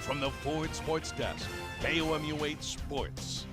from the Ford Sports Desk, KOMU 8 Sports.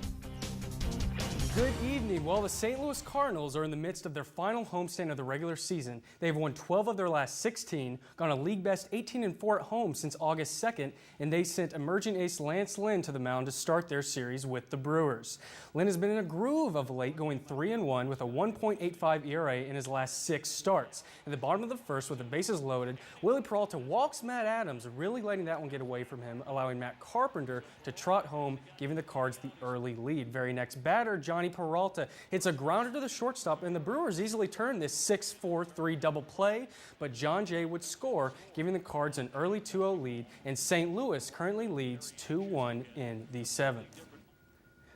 Good evening. Well, the St. Louis Cardinals are in the midst of their final homestand of the regular season. They've won 12 of their last 16, gone a league-best 18-4 at home since August 2nd, and they sent emerging ace Lance Lynn to the mound to start their series with the Brewers. Lynn has been in a groove of late, going 3-1 with a 1.85 ERA in his last 6 starts. At the bottom of the first, with the bases loaded, Willie Peralta walks Matt Adams, really letting that one get away from him, allowing Matt Carpenter to trot home, giving the Cards the early lead. Very next batter, Johnny Peralta hits a grounder to the shortstop, and the Brewers easily turned this 6-4-3 double play, but John Jay would score, giving the Cards an early 2-0 lead, and St. Louis currently leads 2-1 in the 7th.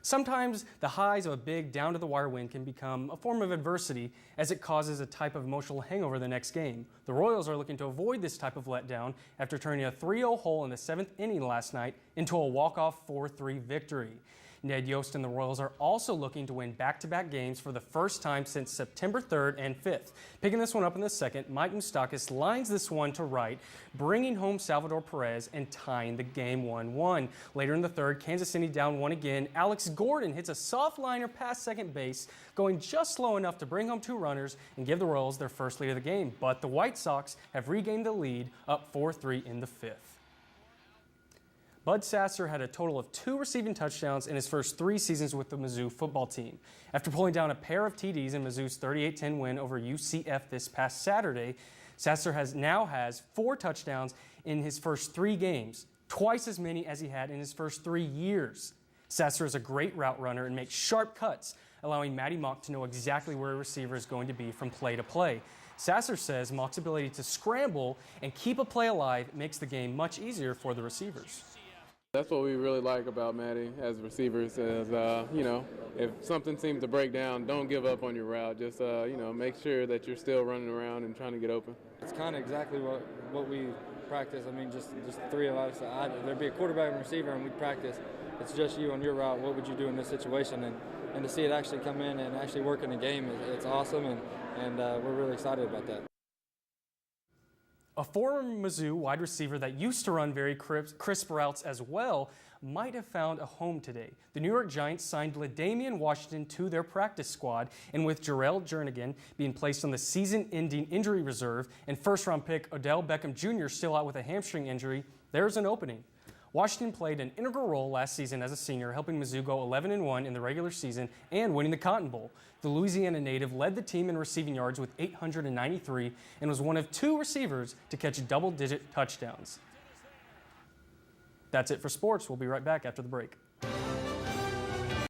Sometimes the highs of a big down-to-the-wire win can become a form of adversity as it causes a type of emotional hangover the next game. The Royals are looking to avoid this type of letdown after turning a 3-0 hole in the 7th inning last night into a walk-off 4-3 victory. Ned Yost and the Royals are also looking to win back-to-back games for the first time since September 3rd and 5th. Picking this one up in the second, Mike Moustakas lines this one to right, bringing home Salvador Perez and tying the game 1-1. Later in the third, Kansas City down 1 again. Alex Gordon hits a soft liner past second base, going just slow enough to bring home 2 runners and give the Royals their first lead of the game. But the White Sox have regained the lead, up 4-3 in the 5th. Bud Sasser had a total of 2 receiving touchdowns in his first 3 seasons with the Mizzou football team. After pulling down a pair of TDs in Mizzou's 38-10 win over UCF this past Saturday, Sasser now has 4 touchdowns in his first 3 games, twice as many as he had in his first 3 years. Sasser is a great route runner and makes sharp cuts, allowing Matty Mock to know exactly where a receiver is going to be from play to play. Sasser says Mock's ability to scramble and keep a play alive makes the game much easier for the receivers. That's what we really like about Matty as receivers is, if something seems to break down, don't give up on your route. Just, make sure that you're still running around and trying to get open. It's kind of exactly what we practice. I mean, just the 3 of us. There'd be a quarterback and receiver, and we'd practice. It's just you on your route. What would you do in this situation? And to see it actually come in and actually work in the game, it's awesome, and we're really excited about that. A former Mizzou wide receiver that used to run very crisp routes as well might have found a home today. The New York Giants signed LDamian Washington to their practice squad, and with Jarrell Jernigan being placed on the season-ending injury reserve and first-round pick Odell Beckham Jr. still out with a hamstring injury, there's an opening. Washington played an integral role last season as a senior, helping Mizzou go 11-1 in the regular season and winning the Cotton Bowl. The Louisiana native led the team in receiving yards with 893 and was one of 2 receivers to catch double-digit touchdowns. That's it for sports. We'll be right back after the break.